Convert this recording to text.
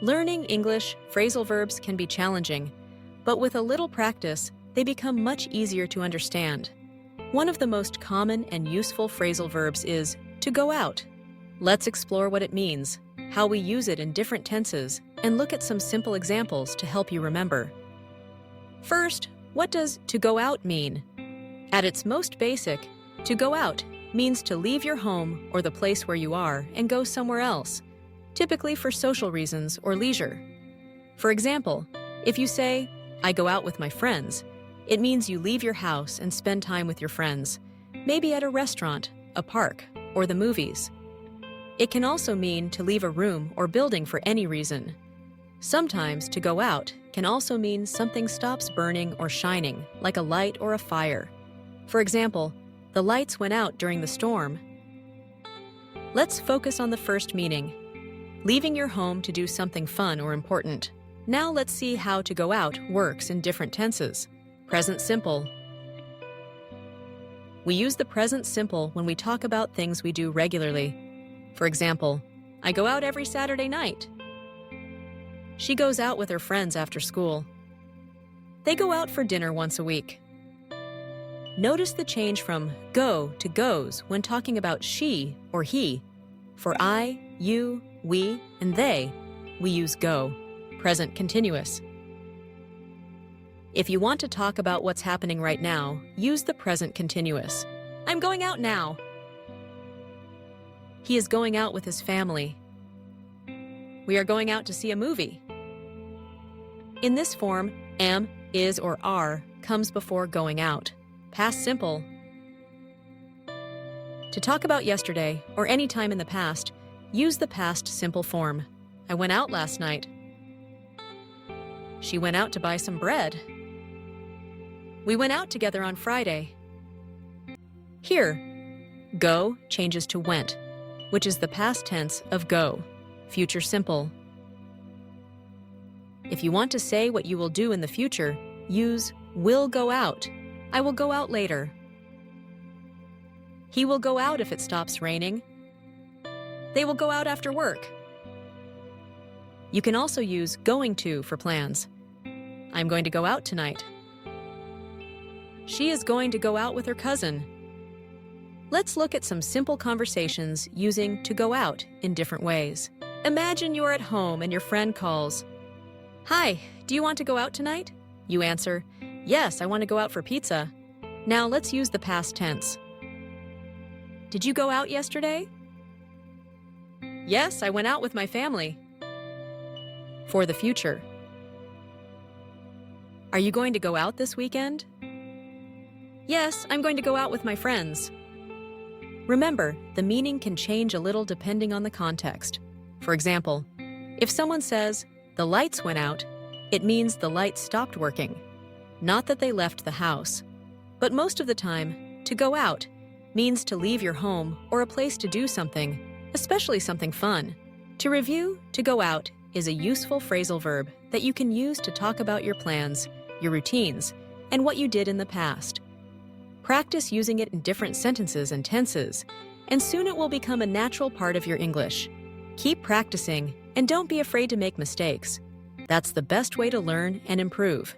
Learning English phrasal verbs can be challenging, but with a little practice, they become much easier to understand. One of the most common and useful phrasal verbs is to go out. Let's explore what it means, how we use it in different tenses, and look at some simple examples to help you remember. First, what does to go out mean? At its most basic, to go out means to leave your home or the place where you are and go somewhere else, typically for social reasons or leisure. For example, if you say, "I go out with my friends," it means you leave your house and spend time with your friends, maybe at a restaurant, a park, or the movies. It can also mean to leave a room or building for any reason. Sometimes to go out can also mean something stops burning or shining, like a light or a fire. For example, the lights went out during the storm. Let's focus on the first meaning, leaving your home to do something fun or important. Now let's see how to go out works in different tenses. Present simple. We use the present simple when we talk about things we do regularly. For example, I go out every Saturday night. She goes out with her friends after school. They go out for dinner once a week. Notice the change from go to goes when talking about she or he. For I, you, we, and they, we use go, present continuous. If you want to talk about what's happening right now, use the present continuous. I'm going out now. He is going out with his family. We are going out to see a movie. In this form, am, is, or are comes before going out. Past simple. To talk about yesterday or any time in the past, use the past simple form. I went out last night. She went out to buy some bread. We went out together on Friday. Here, go changes to went, which is the past tense of go, future simple. If you want to say what you will do in the future, use will go out. I will go out later. He will go out if it stops raining. They will go out after work. You can also use going to for plans. I'm going to go out tonight. She is going to go out with her cousin. Let's look at some simple conversations using to go out in different ways. Imagine you're at home and your friend calls. Hi, do you want to go out tonight? You answer, yes, I want to go out for pizza. Now let's use the past tense. Did you go out yesterday? Yes, I went out with my family. For the future. Are you going to go out this weekend? Yes, I'm going to go out with my friends. Remember, the meaning can change a little depending on the context. For example, if someone says, the lights went out, it means the lights stopped working, not that they left the house. But most of the time, to go out means to leave your home or a place to do something, especially something fun. To review, to go out is a useful phrasal verb that you can use to talk about your plans, your routines, and what you did in the past. Practice using it in different sentences and tenses, and soon it will become a natural part of your English. Keep practicing, and don't be afraid to make mistakes. That's the best way to learn and improve.